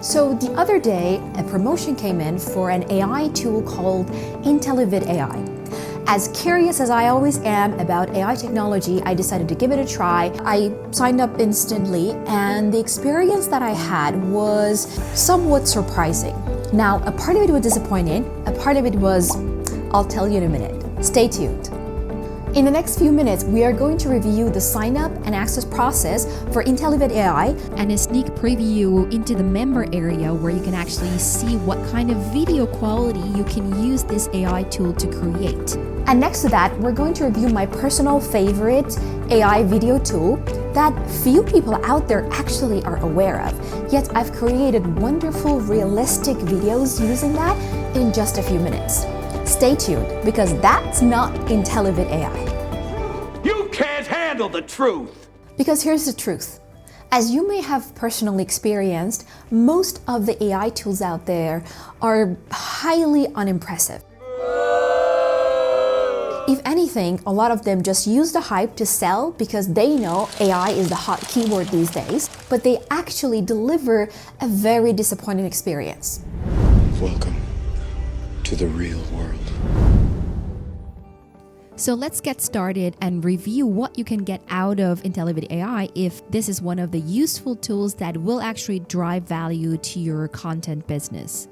So the other day, a promotion came in for an AI tool called Intellivid AI. As curious as I always am about AI technology, I decided to give it a try. I signed up instantly, and the experience that I had was somewhat surprising. Now, a part of it was disappointing, a part of it was, I'll tell you in a minute. Stay tuned. In the next few minutes, we are going to review the sign up and access process for Intellivid AI and a sneak preview into the member area where you can actually see what kind of video quality you can use this AI tool to create. And next to that, we're going to review my personal favorite AI video tool that few people out there actually are aware of. Yet I've created wonderful, realistic videos using that in just a few minutes. Stay tuned, because that's not Intellivid AI. You can't handle the truth! Because here's the truth. As you may have personally experienced, most of the AI tools out there are highly unimpressive. If anything, a lot of them just use the hype to sell because they know AI is the hot keyword these days, but they actually deliver a very disappointing experience. Welcome to the real world. So let's get started and review what you can get out of Intellivid AI if this is one of the useful tools that will actually drive value to your content business.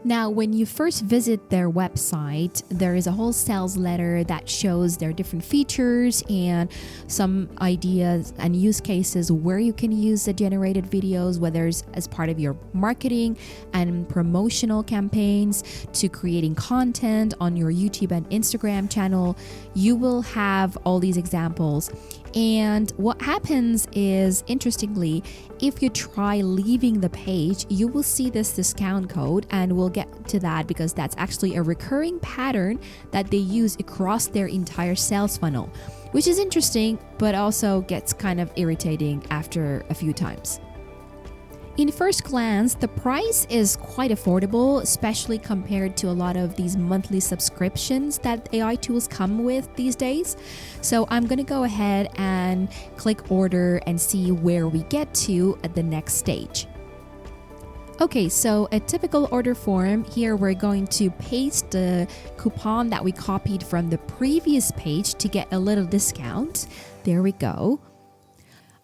Now, when you first visit their website, there is a whole sales letter that shows their different features and some ideas and use cases where you can use the generated videos, whether it's as part of your marketing and promotional campaigns to creating content on your YouTube and Instagram channel. You will have all these examples. And what happens is, interestingly, if you try leaving the page, you will see this discount code, and we'll get to that because that's actually a recurring pattern that they use across their entire sales funnel, which is interesting, but also gets kind of irritating after a few times. In first glance, the price is quite affordable, especially compared to a lot of these monthly subscriptions that AI tools come with these days. So I'm going to go ahead and click order and see where we get to at the next stage. Okay, so a typical order form, here we're going to paste the coupon that we copied from the previous page to get a little discount. There we go.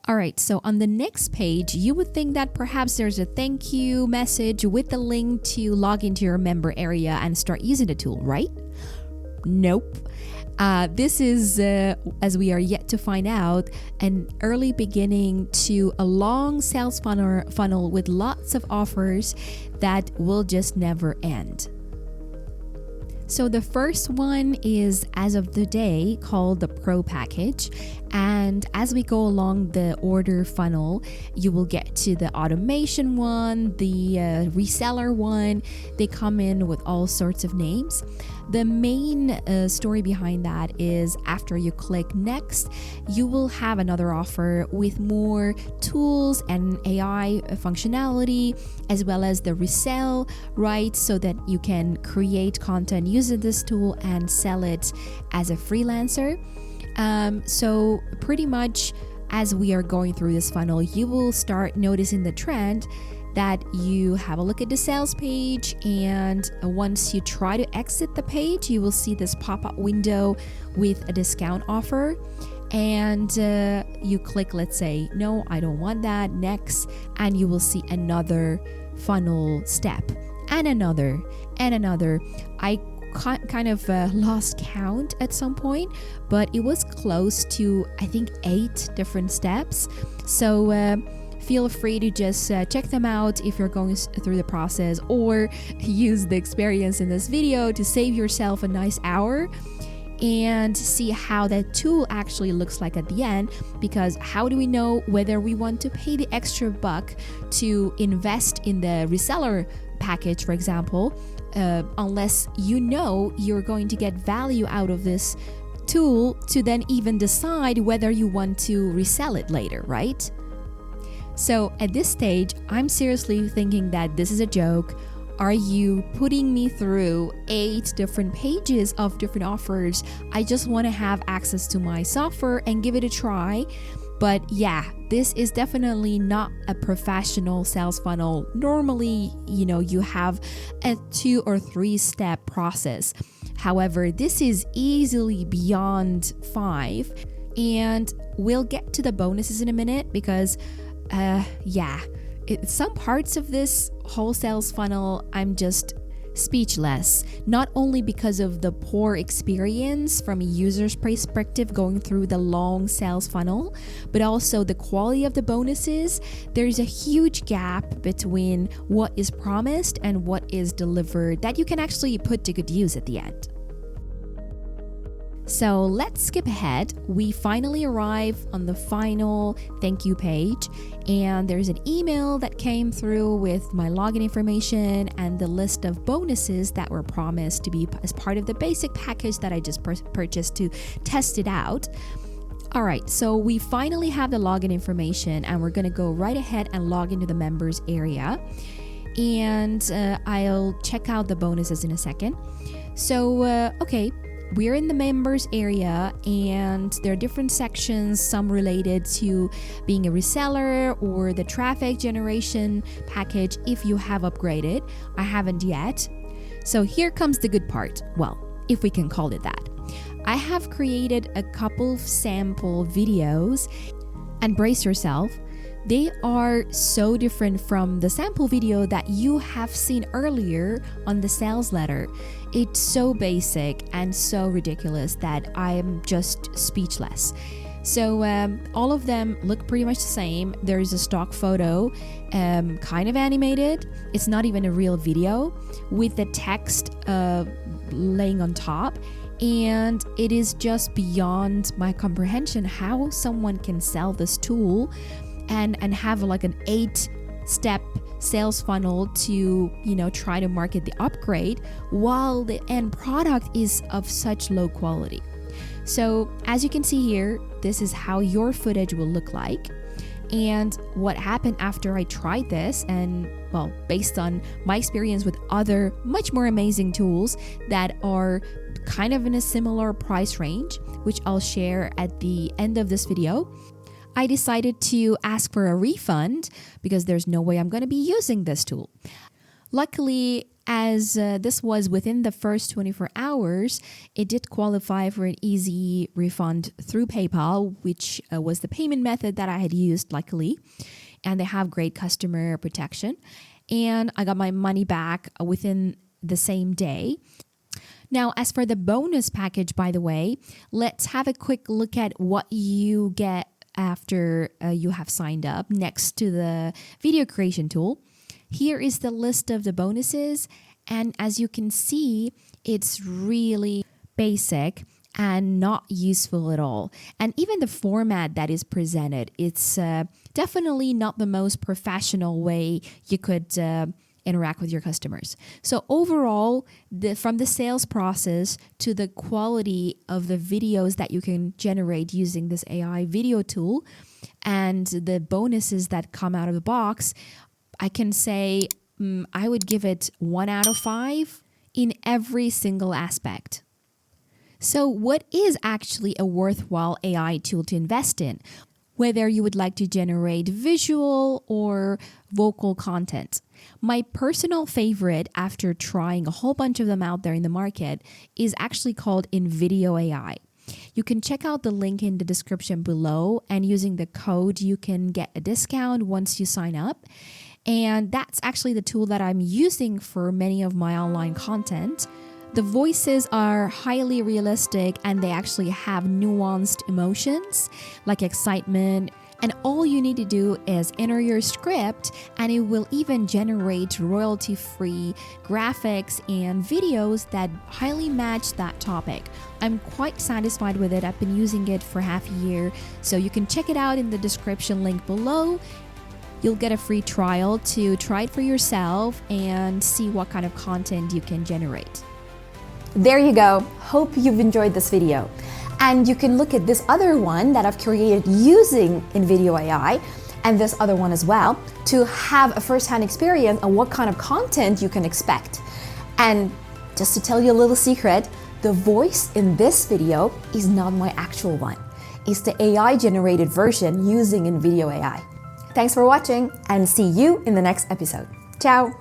All right, so on the next page, you would think that perhaps there's a thank you message with a link to log into your member area and start using the tool, right? Nope. This is, as we are yet to find out, an early beginning to a long sales funnel with lots of offers that will just never end. So the first one is, as of today, called the Pro package. And as we go along the order funnel, you will get to the automation one, the reseller one. They come in with all sorts of names. The main story behind that is after you click next, you will have another offer with more tools and AI functionality, as well as the resell, right? So that you can create content using this tool and sell it as a freelancer. So pretty much as we are going through this funnel, you will start noticing the trend that you have a look at the sales page, and once you try to exit the page, you will see this pop-up window with a discount offer, and you click, let's say, no, I don't want that, next, and you will see another funnel step and another and another. I kind of lost count at some point, but it was close to, I think, 8 different steps. So feel free to just check them out if you're going through the process, or use the experience in this video to save yourself a nice hour and see how that tool actually looks like at the end. Because how do we know whether we want to pay the extra buck to invest in the reseller package, for example, unless you know you're going to get value out of this tool to then even decide whether you want to resell it later, right? So at this stage, I'm seriously thinking that this is a joke. Are you putting me through 8 different pages of different offers? I just want to have access to my software and give it a try. But yeah, this is definitely not a professional sales funnel. Normally, you have a 2 or 3 step process. However, this is easily beyond 5, and we'll get to the bonuses in a minute because, some parts of this whole sales funnel, I'm just speechless, not only because of the poor experience from a user's perspective going through the long sales funnel, but also the quality of the bonuses. There's a huge gap between what is promised and what is delivered that you can actually put to good use at the end. So let's skip ahead. We finally arrive on the final thank you page, and there's an email that came through with my login information and the list of bonuses that were promised to be as part of the basic package that I just purchased to test it out. All right, so we finally have the login information, and we're going to go right ahead and log into the members area, and I'll check out the bonuses in a second. So, okay. We're in the members area, and there are different sections, some related to being a reseller or the traffic generation package if you have upgraded. I haven't yet. So here comes the good part. Well, if we can call it that. I have created a couple of sample videos, and brace yourself. They are so different from the sample video that you have seen earlier on the sales letter. It's so basic and so ridiculous that I am just speechless. So all of them look pretty much the same. There is a stock photo, kind of animated. It's not even a real video, with the text laying on top. And it is just beyond my comprehension how someone can sell this tool and have like an 8-step sales funnel to, try to market the upgrade while the end product is of such low quality. So as you can see here, this is how your footage will look like. And what happened after I tried this, and well, based on my experience with other much more amazing tools that are kind of in a similar price range, which I'll share at the end of this video, I decided to ask for a refund because there's no way I'm going to be using this tool. Luckily, as this was within the first 24 hours, it did qualify for an easy refund through PayPal, which was the payment method that I had used, luckily. And they have great customer protection. And I got my money back within the same day. Now, as for the bonus package, by the way, let's have a quick look at what you get after you have signed up next to the video creation tool. Here is the list of the bonuses, and as you can see, it's really basic and not useful at all. And even the format that is presented, it's definitely not the most professional way you could interact with your customers. So overall, from the sales process to the quality of the videos that you can generate using this AI video tool and the bonuses that come out of the box, I can say I would give it 1 out of 5 in every single aspect. So what is actually a worthwhile AI tool to invest in? Whether you would like to generate visual or vocal content. My personal favorite, after trying a whole bunch of them out there in the market, is actually called Invideo AI. You can check out the link in the description below, and using the code you can get a discount once you sign up. And that's actually the tool that I'm using for many of my online content. The voices are highly realistic, and they actually have nuanced emotions like excitement. And all you need to do is enter your script, and it will even generate royalty-free graphics and videos that highly match that topic. I'm quite satisfied with it. I've been using it for half a year, so you can check it out in the description link below. You'll get a free trial to try it for yourself and see what kind of content you can generate. There you go. Hope you've enjoyed this video. And you can look at this other one that I've created using Invideo AI, and this other one as well, to have a first-hand experience on what kind of content you can expect. And just to tell you a little secret, the voice in this video is not my actual one. is the AI-generated version using Invideo AI. Thanks for watching and see you in the next episode. Ciao!